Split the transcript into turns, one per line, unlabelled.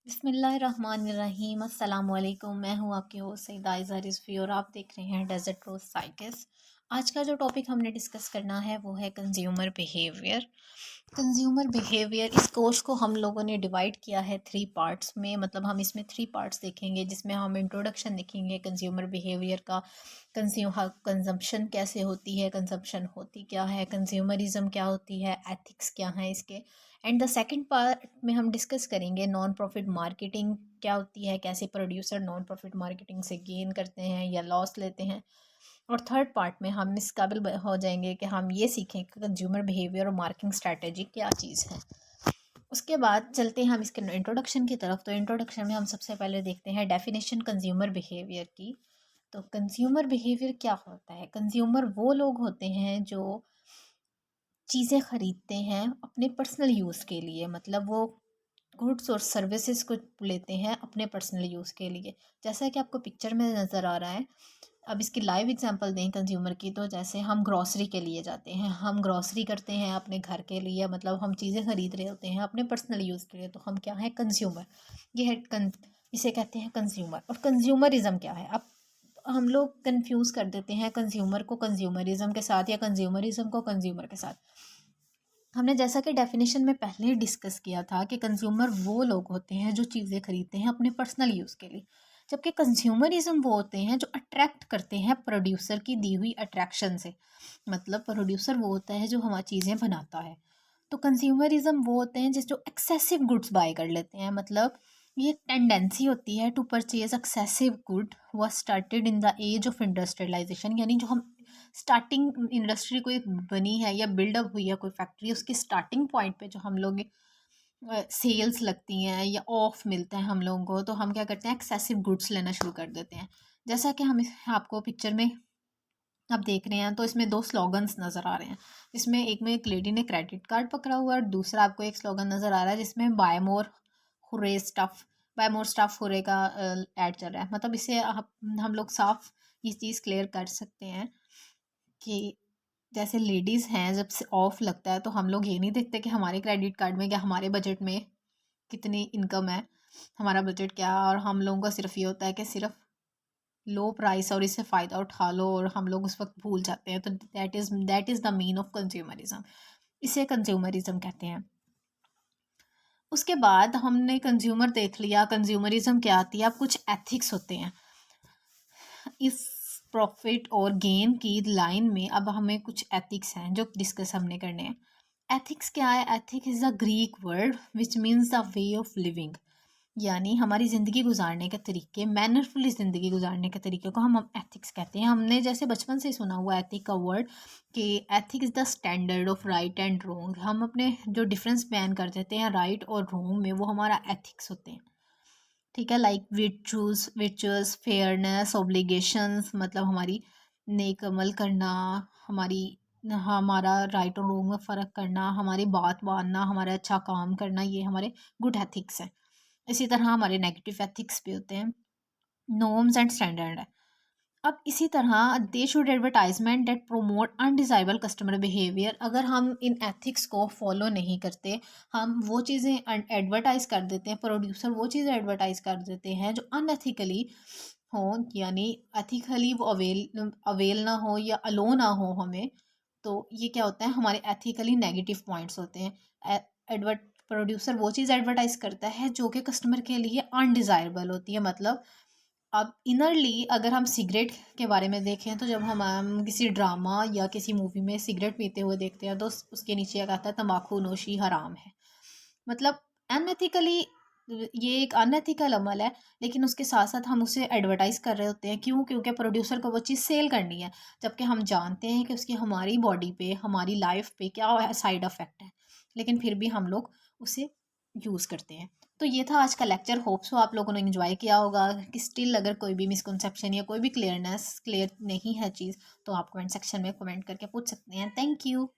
बिस्मिल्लाहिर्रहमानिर्रहीम अस्सलाम वालेकुम। मैं हूँ आपकी होस्ट सईदा आयज़ा रिज़वी और आप देख रहे हैं डेज़र्ट रोज़ साइकिस। आज का जो टॉपिक हमने डिस्कस करना है वो है कंज्यूमर बिहेवियर। कंज्यूमर बिहेवियर इस कोर्स को हम लोगों ने डिवाइड किया है 3 पार्ट्स में, मतलब हम इसमें 3 पार्ट्स देखेंगे जिसमें हम इंट्रोडक्शन देखेंगे कंज्यूमर बिहेवियर का, कंजम्पशन कैसे होती है, कंजम्पशन होती क्या है, कंज्यूमरिज्म क्या होती है, एथिक्स क्या है इसके। एंड द सेकंड पार्ट में हम डिस्कस करेंगे नॉन प्रॉफिट मार्केटिंग क्या होती है, कैसे प्रोड्यूसर नॉन प्रॉफिट मार्केटिंग से गेन करते हैं या लॉस लेते हैं। और थर्ड पार्ट में हम इस काबिल हो जाएंगे कि हम ये सीखें कि कंज्यूमर बिहेवियर और मार्केटिंग स्ट्रैटेजी क्या चीज़ है। उसके बाद चलते हैं हम इसके इंट्रोडक्शन की तरफ। तो इंट्रोडक्शन में हम सबसे पहले देखते हैं डेफिनेशन कंज्यूमर बिहेवियर की। तो कंज्यूमर बिहेवियर क्या होता है? कंज्यूमर वो लोग होते हैं जो चीज़ें ख़रीदते हैं अपने पर्सनल यूज़ के लिए, मतलब वो गुड्स और सर्विसेज को लेते हैं अपने पर्सनल यूज़ के लिए। जैसा कि आपको पिक्चर में नज़र आ रहा है, अब इसकी लाइव एग्जांपल दें कंज्यूमर की, तो जैसे हम ग्रॉसरी के लिए जाते हैं, हम ग्रॉसरी करते हैं अपने घर के लिए, मतलब हम चीज़ें ख़रीद रहे होते हैं अपने पर्सनल यूज़ के लिए, तो हम क्या है? कंज्यूमर। ये है इसे कहते हैं कंज्यूमर। और कंज्यूमरिज्म क्या है? अब हम लोग कंफ्यूज कर देते हैं कंज्यूमर को कंज्यूमरिज्म के साथ या कंज्यूमरिज्म को कंज्यूमर के साथ। हमने जैसा कि डेफिनेशन में पहले ही डिस्कस किया था कि कंज्यूमर वो लोग होते हैं जो चीज़ें खरीदते हैं अपने पर्सनल यूज़ के लिए, जबकि कंज्यूमरिज्म वो होते हैं जो अट्रैक्ट करते हैं प्रोड्यूसर की दी हुई अट्रैक्शन से। मतलब प्रोड्यूसर वो होता है जो हमारी चीज़ें बनाता है। तो कंज्यूमरिज्म वो होते हैं जिस जो एक्सेसिव गुड्स बाय कर लेते हैं, मतलब ये टेंडेंसी होती है to purchase excessive good was started in the age of industrialization. यानी जो हम स्टार्टिंग इंडस्ट्री कोई बनी है या बिल्डअप हुई है कोई फैक्ट्री, उसके स्टार्टिंग पॉइंट पे जो हम लोग सेल्स लगती हैं या ऑफ मिलता है हम लोगों को, तो हम क्या करते हैं? एक्सेसिव गुड्स लेना शुरू कर देते हैं। जैसा कि हम आपको पिक्चर में आप देख रहे हैं, तो इसमें 2 स्लोगन्स नज़र आ रहे हैं। इसमें एक में एक लेडी ने क्रेडिट कार्ड पकड़ा हुआ है और दूसरा आपको एक स्लोगन नज़र आ रहा है जिसमें बाय मोर हुर्रे स्टफ़, बाय मोर स्टफ़ हुर्रे का ऐड चल रहा है। मतलब इसे हम लोग साफ ये चीज़ क्लियर कर सकते हैं कि जैसे लेडीज़ हैं, जब से ऑफ लगता है तो हम लोग ये नहीं देखते कि हमारे क्रेडिट कार्ड में या हमारे बजट में कितनी इनकम है, हमारा बजट क्या है, और हम लोगों का सिर्फ ये होता है कि सिर्फ लो प्राइस और इससे फ़ायदा उठा लो, और हम लोग उस वक्त भूल जाते हैं। तो that is the mean of consumerism. इसे कंज्यूमरिज्म कहते हैं। उसके बाद हमने कंज्यूमर देख लिया, कंज्यूमरिज्म क्या आती है। अब कुछ एथिक्स होते हैं इस प्रॉफिट और गेन की लाइन में। अब हमें कुछ एथिक्स हैं जो डिस्कस हमने करने हैं। एथिक्स क्या है? Ethic is a Greek word which means the way of living, यानी हमारी ज़िंदगी गुजारने के तरीके, मैनरफुली ज़िंदगी गुजारने के तरीके को हम एथिक्स कहते हैं। हमने जैसे बचपन से ही सुना हुआ एथिक का वर्ड कि ethic is the standard of right and wrong. हम अपने जो डिफरेंस बयान कर देते हैं राइट और रॉन्ग में, वो हमारा एथिक्स होते हैं। ठीक है, लाइक विचुअस, फेयरनेस, ऑब्लिगेशंस, मतलब हमारी नेक अमल करना, हमारी हमारा राइट और रॉन्ग में फ़र्क करना, हमारी बात मानना, हमारा अच्छा काम करना, ये हमारे गुड एथिक्स हैं। इसी तरह हमारे नेगेटिव एथिक्स भी होते हैं, नॉर्म्स एंड स्टैंडर्ड है। अब इसी तरह they should advertisement that promote undesirable customer behaviour. अगर हम इन एथिक्स को फॉलो नहीं करते, हम वो चीज़ें एडवर्टाइज कर देते हैं, प्रोड्यूसर वो चीज़ें एडवर्टाइज कर देते हैं जो अनएथिकली हो, यानी एथिकली वो अवेल अवेल ना हो या अलो ना हो हमें, तो ये क्या होता है? हमारे एथिकली नेगेटिव पॉइंट्स होते हैं। एडवर्ट प्रोड्यूसर वो चीज़ एडवर्टाइज करता है जो कि कस्टमर के लिए अनडिज़ायरेबल होती है। मतलब अब इनरली अगर हम सिगरेट के बारे में देखें, तो जब हम किसी ड्रामा या किसी मूवी में सिगरेट पीते हुए देखते हैं, तो उसके नीचे क्या आता है? तम्बाकू नोशी हराम है। मतलब अनएथिकली, ये एक अनएथिकल अमल है, लेकिन उसके साथ साथ हम उसे एडवर्टाइज कर रहे होते हैं। क्यों? क्योंकि प्रोड्यूसर को वो चीज़ सेल करनी है, जबकि हम जानते हैं कि उसकी हमारी बॉडी पे, हमारी लाइफ पे क्या साइड इफ़ेक्ट है, लेकिन फिर भी हम लोग उसे यूज़ करते हैं। तो ये था आज का लेक्चर। होप सो आप लोगों ने एंजॉय किया होगा। कि स्टिल अगर कोई भी मिसकंसेप्शन या कोई भी क्लियर नहीं है चीज़, तो आप कमेंट सेक्शन में कमेंट करके पूछ सकते हैं। Thank you.